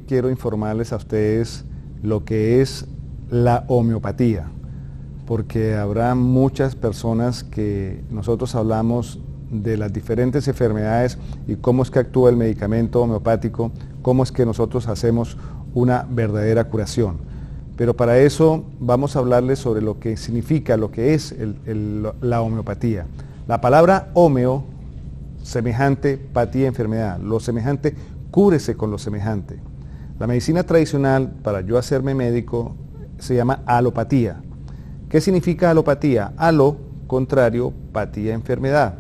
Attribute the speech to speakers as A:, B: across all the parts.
A: quiero informarles a ustedes lo que es la homeopatía, porque habrá muchas personas que nosotros hablamos de las diferentes enfermedades y cómo es que actúa el medicamento homeopático, cómo es que nosotros hacemos una verdadera curación. Pero para eso vamos a hablarles sobre lo que significa, lo que es la homeopatía. La palabra homeo, semejante, patía, enfermedad. Lo semejante, cúrese con lo semejante. La medicina tradicional, para yo hacerme médico, se llama alopatía. ¿Qué significa alopatía? Alo, contrario, patía, enfermedad.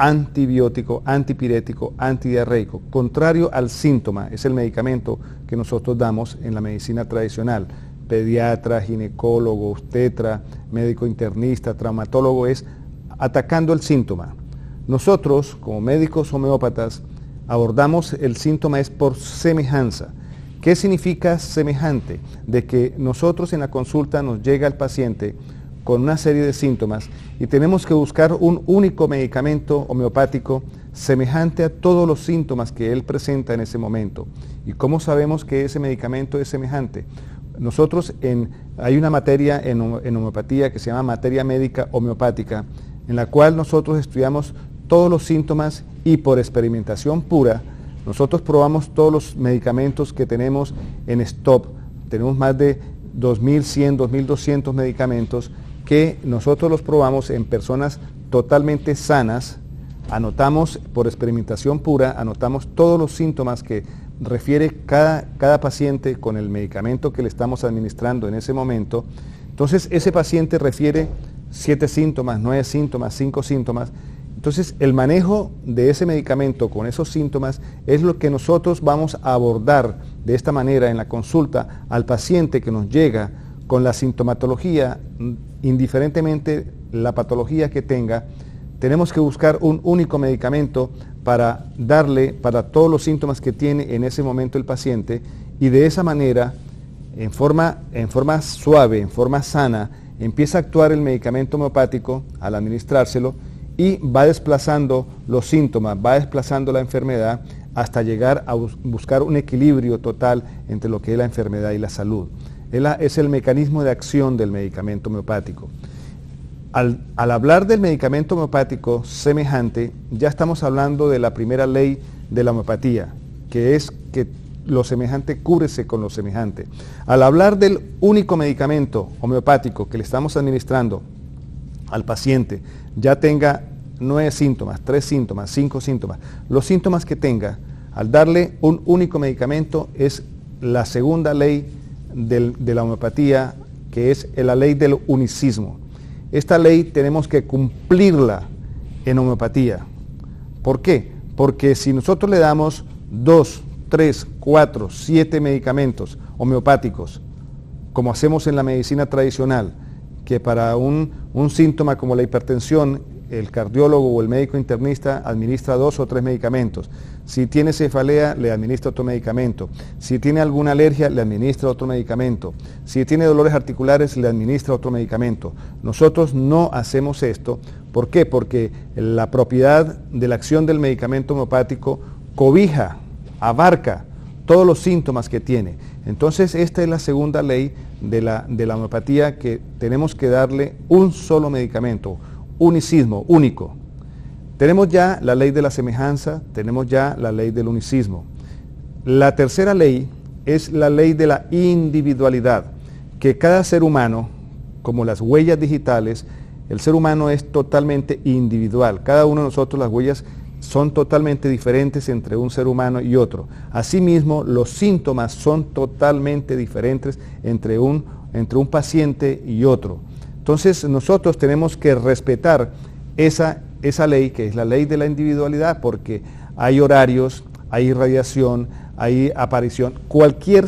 A: Antibiótico, antipirético, antidiarreico, contrario al síntoma, es el medicamento que nosotros damos en la medicina tradicional. Pediatra, ginecólogo, obstetra, médico internista, traumatólogo, es atacando el síntoma. Nosotros, como médicos homeópatas, abordamos el síntoma es por semejanza. ¿Qué significa semejante? De que nosotros en la consulta nos llega el paciente con una serie de síntomas y tenemos que buscar un único medicamento homeopático semejante a todos los síntomas que él presenta en ese momento. ¿Y cómo sabemos que ese medicamento es semejante? Nosotros hay una materia en homeopatía que se llama materia médica homeopática, en la cual nosotros estudiamos todos los síntomas y por experimentación pura, nosotros probamos todos los medicamentos que tenemos en stock. Tenemos más de 2.100, 2.200 medicamentos que nosotros los probamos en personas totalmente sanas, anotamos por experimentación pura, anotamos todos los síntomas que refiere cada paciente con el medicamento que le estamos administrando en ese momento. Entonces ese paciente refiere 7 síntomas, 9 síntomas, 5 síntomas. Entonces el manejo de ese medicamento con esos síntomas es lo que nosotros vamos a abordar de esta manera en la consulta al paciente que nos llega con la sintomatología, indiferentemente la patología que tenga. Tenemos que buscar un único medicamento para darle para todos los síntomas que tiene en ese momento el paciente, y de esa manera, en forma suave, en forma sana, empieza a actuar el medicamento homeopático al administrárselo y va desplazando los síntomas, va desplazando la enfermedad hasta llegar a buscar un equilibrio total entre lo que es la enfermedad y la salud. Es el mecanismo de acción del medicamento homeopático. Al hablar del medicamento homeopático semejante, ya estamos hablando de la primera ley de la homeopatía, que es que lo semejante cúrese con lo semejante. Al hablar del único medicamento homeopático que le estamos administrando al paciente, ya tenga 9 síntomas, 3 síntomas, 5 síntomas, los síntomas que tenga, al darle un único medicamento es la segunda ley de la homeopatía, que es la ley del unicismo. Esta ley tenemos que cumplirla en homeopatía. ¿Por qué? Porque si nosotros le damos 2, 3, 4, 7 medicamentos homeopáticos, como hacemos en la medicina tradicional, que para un síntoma como la hipertensión, el cardiólogo o el médico internista administra 2 o 3 medicamentos. Si tiene cefalea, le administra otro medicamento. Si tiene alguna alergia, le administra otro medicamento. Si tiene dolores articulares, le administra otro medicamento. Nosotros no hacemos esto. ¿Por qué? Porque la propiedad de la acción del medicamento homeopático cobija, abarca todos los síntomas que tiene. Entonces esta es la segunda ley de la homeopatía, que tenemos que darle un solo medicamento, unicismo, único. Tenemos ya la ley de la semejanza, tenemos ya la ley del unicismo. La tercera ley es la ley de la individualidad, que cada ser humano, como las huellas digitales, el ser humano es totalmente individual. Cada uno de nosotros, las huellas son totalmente diferentes entre un ser humano y otro. Asimismo, los síntomas son totalmente diferentes entre un paciente y otro. Entonces nosotros tenemos que respetar esa ley, que es la ley de la individualidad, porque hay horarios, hay irradiación, hay aparición, cualquier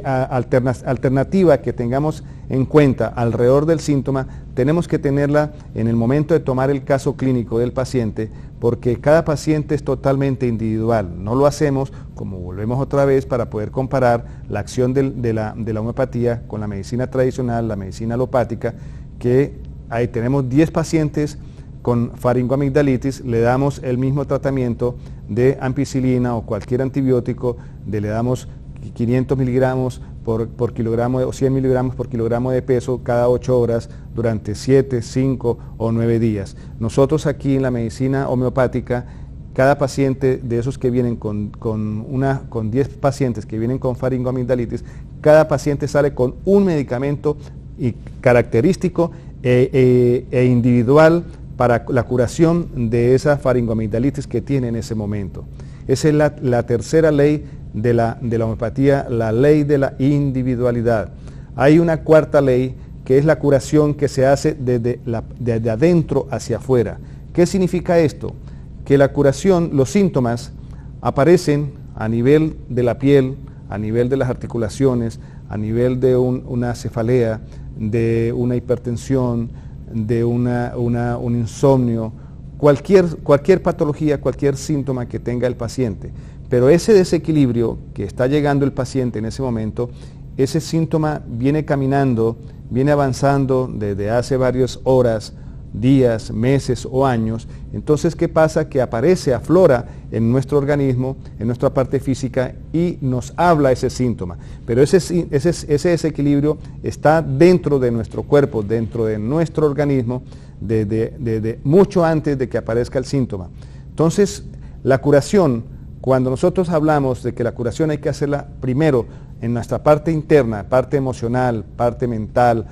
A: alternativa que tengamos en cuenta alrededor del síntoma, tenemos que tenerla en el momento de tomar el caso clínico del paciente, porque cada paciente es totalmente individual. No lo hacemos, como volvemos otra vez, para poder comparar la acción de la homeopatía con la medicina tradicional, la medicina alopática, que ahí tenemos 10 pacientes con faringoamigdalitis, le damos el mismo tratamiento de ampicilina o cualquier antibiótico, le damos 500 miligramos por kilogramo o 100 miligramos por kilogramo de peso cada 8 horas durante 7, 5 o 9 días. Nosotros aquí en la medicina homeopática, cada paciente de esos que vienen con 10 pacientes que vienen con faringoamigdalitis, cada paciente sale con un medicamento característico e individual para la curación de esa faringoamigdalitis que tiene en ese momento. Esa es la tercera ley de la homeopatía, la ley de la individualidad. Hay una cuarta ley que es la curación que se hace desde adentro hacia afuera. ¿Qué significa esto? Que la curación, los síntomas aparecen a nivel de la piel, a nivel de las articulaciones, a nivel de una cefalea, de una hipertensión, de un insomnio, cualquier patología, cualquier síntoma que tenga el paciente. Pero ese desequilibrio que está llegando el paciente en ese momento, ese síntoma viene caminando, viene avanzando desde hace varias horas, días, meses o años. Entonces, ¿qué pasa? Que aparece, aflora en nuestro organismo, en nuestra parte física y nos habla ese síntoma. Pero ese desequilibrio está dentro de nuestro cuerpo, dentro de nuestro organismo, desde mucho antes de que aparezca el síntoma. Entonces, la curación, cuando nosotros hablamos de que la curación hay que hacerla primero en nuestra parte interna, parte emocional, parte mental,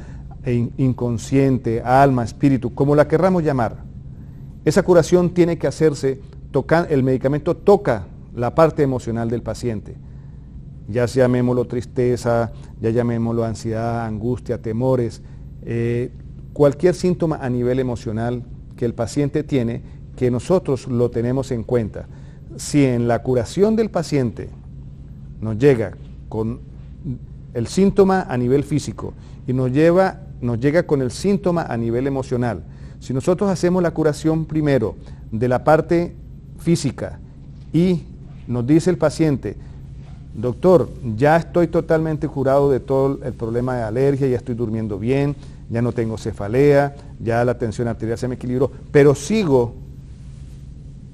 A: inconsciente, alma, espíritu, como la querramos llamar. Esa curación tiene que hacerse, el medicamento toca la parte emocional del paciente. Ya llamémoslo tristeza, ya llamémoslo ansiedad, angustia, temores, cualquier síntoma a nivel emocional que el paciente tiene, que nosotros lo tenemos en cuenta. Si en la curación del paciente nos llega con el síntoma a nivel físico y nos llega con el síntoma a nivel emocional, si nosotros hacemos la curación primero de la parte física y nos dice el paciente, doctor, ya estoy totalmente curado de todo el problema de alergia, ya estoy durmiendo bien, ya no tengo cefalea, ya la tensión arterial se me equilibró, pero sigo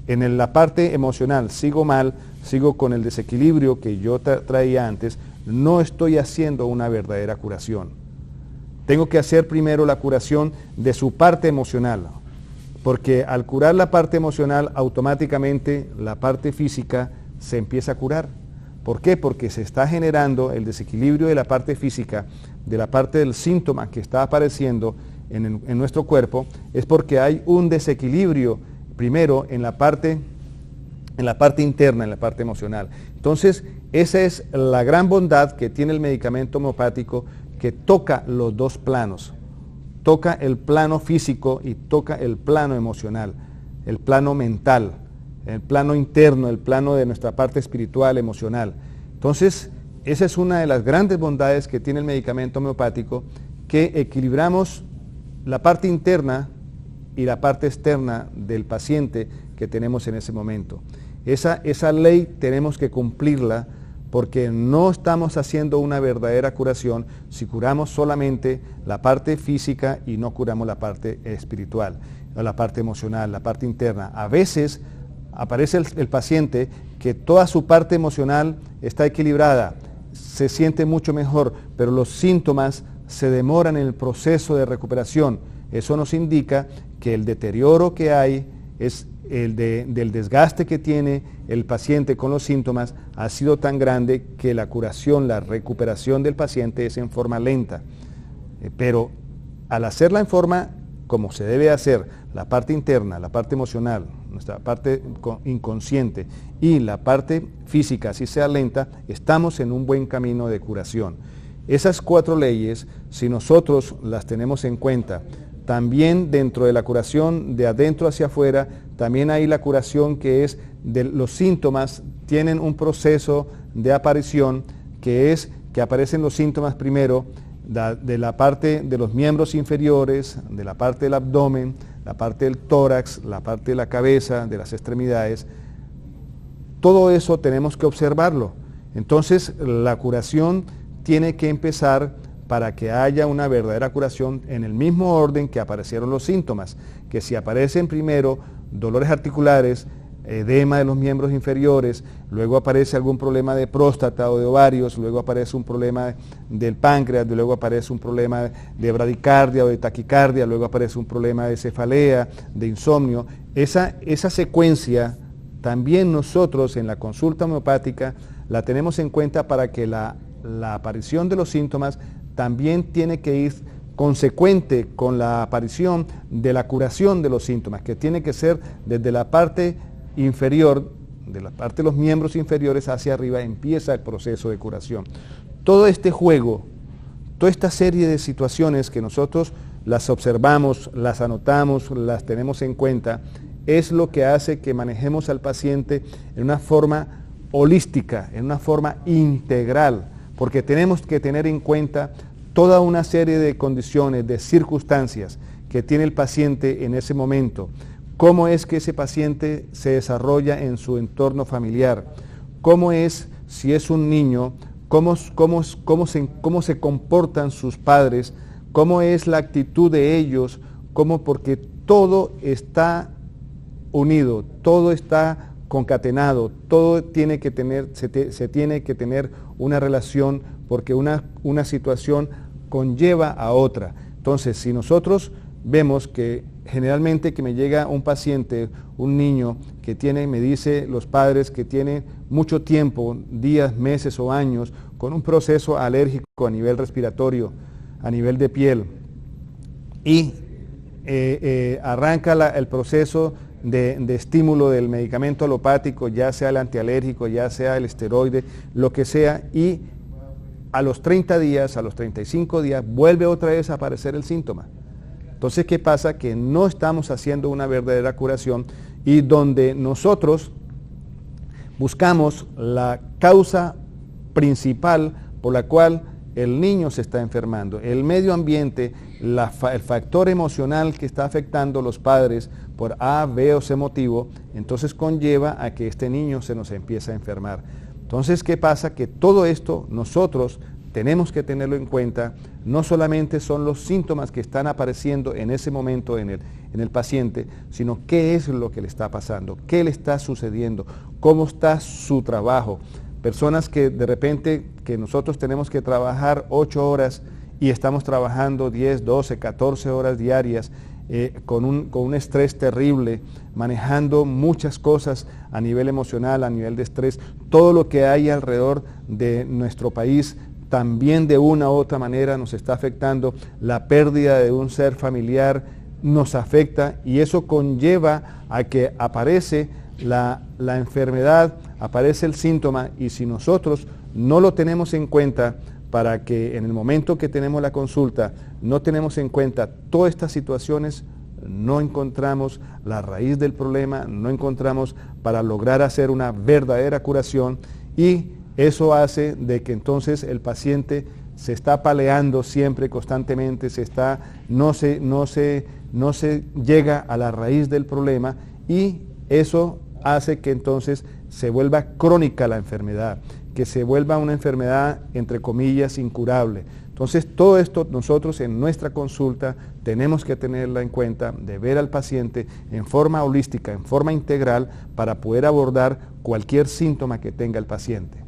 A: en la parte emocional, sigo mal, sigo con el desequilibrio que yo traía antes, no estoy haciendo una verdadera curación. Tengo que hacer primero la curación de su parte emocional, porque al curar la parte emocional, automáticamente la parte física se empieza a curar. ¿Por qué? Porque se está generando el desequilibrio de la parte física, de la parte del síntoma que está apareciendo en nuestro cuerpo, es porque hay un desequilibrio primero en la parte interna, en la parte emocional. Entonces, esa es la gran bondad que tiene el medicamento homeopático, que toca los dos planos. Toca el plano físico y toca el plano emocional, el plano mental, el plano interno, el plano de nuestra parte espiritual, emocional. Entonces, esa es una de las grandes bondades que tiene el medicamento homeopático, que equilibramos la parte interna y la parte externa del paciente que tenemos en ese momento. Esa ley tenemos que cumplirla, porque no estamos haciendo una verdadera curación si curamos solamente la parte física y no curamos la parte espiritual, la parte emocional, la parte interna. A veces aparece el paciente que toda su parte emocional está equilibrada, se siente mucho mejor, pero los síntomas se demoran en el proceso de recuperación. Eso nos indica que el deterioro que hay es del desgaste que tiene el paciente con los síntomas ha sido tan grande que la curación, la recuperación del paciente es en forma lenta. Pero al hacerla en forma como se debe hacer, la parte interna, la parte emocional, nuestra parte inconsciente y la parte física, así sea lenta, estamos en un buen camino de curación. Esas 4 leyes, si nosotros las tenemos en cuenta, también dentro de la curación de adentro hacia afuera, también hay la curación que es de los síntomas, tienen un proceso de aparición que es que aparecen los síntomas primero de la parte de los miembros inferiores, de la parte del abdomen, la parte del tórax, la parte de la cabeza, de las extremidades. Todo eso tenemos que observarlo. Entonces la curación tiene que empezar para que haya una verdadera curación en el mismo orden que aparecieron los síntomas, que si aparecen primero dolores articulares, edema de los miembros inferiores, luego aparece algún problema de próstata o de ovarios, luego aparece un problema del páncreas, luego aparece un problema de bradicardia o de taquicardia, luego aparece un problema de cefalea, de insomnio. Esa secuencia también nosotros en la consulta homeopática la tenemos en cuenta para que la aparición de los síntomas también tiene que ir consecuente con la aparición de la curación de los síntomas, que tiene que ser desde la parte inferior, de la parte de los miembros inferiores hacia arriba, empieza el proceso de curación. Todo este juego, toda esta serie de situaciones que nosotros las observamos, las anotamos, las tenemos en cuenta, es lo que hace que manejemos al paciente en una forma holística, en una forma integral, porque tenemos que tener en cuenta toda una serie de condiciones, de circunstancias que tiene el paciente en ese momento. Cómo es que ese paciente se desarrolla en su entorno familiar, cómo es, si es un niño, cómo se comportan sus padres, cómo es la actitud de ellos, porque todo está unido, todo está concatenado, todo tiene que tener, se tiene que tener una relación, porque una situación conlleva a otra. Entonces, si nosotros vemos que generalmente que me llega un paciente, un niño que me dice los padres que tiene mucho tiempo, días, meses o años, con un proceso alérgico a nivel respiratorio, a nivel de piel, y arranca el proceso de estímulo del medicamento alopático, ya sea el antialérgico, ya sea el esteroide, lo que sea, y a los 30 días, a los 35 días, vuelve otra vez a aparecer el síntoma. Entonces, ¿qué pasa? Que no estamos haciendo una verdadera curación, y donde nosotros buscamos la causa principal por la cual el niño se está enfermando, el medio ambiente, el factor emocional que está afectando a los padres por A, B o C motivo, entonces conlleva a que este niño se nos empiece a enfermar. Entonces, ¿qué pasa? Que todo esto nosotros tenemos que tenerlo en cuenta. No solamente son los síntomas que están apareciendo en ese momento en el paciente, sino qué es lo que le está pasando, qué le está sucediendo, cómo está su trabajo. Personas que de repente que nosotros tenemos que trabajar 8 horas y estamos trabajando 10, 12, 14 horas diarias, con un estrés terrible, manejando muchas cosas a nivel emocional, a nivel de estrés, todo lo que hay alrededor de nuestro país también de una u otra manera nos está afectando. La pérdida de un ser familiar nos afecta, y eso conlleva a que aparece la enfermedad, aparece el síntoma, y si nosotros no lo tenemos en cuenta, para que en el momento que tenemos la consulta no tenemos en cuenta todas estas situaciones, no encontramos la raíz del problema, no encontramos para lograr hacer una verdadera curación, y eso hace de que entonces el paciente se está paleando siempre, constantemente, no se llega a la raíz del problema, y eso hace que entonces se vuelva crónica la enfermedad, que se vuelva una enfermedad, entre comillas, incurable. Entonces, todo esto nosotros en nuestra consulta tenemos que tenerla en cuenta, de ver al paciente en forma holística, en forma integral, para poder abordar cualquier síntoma que tenga el paciente.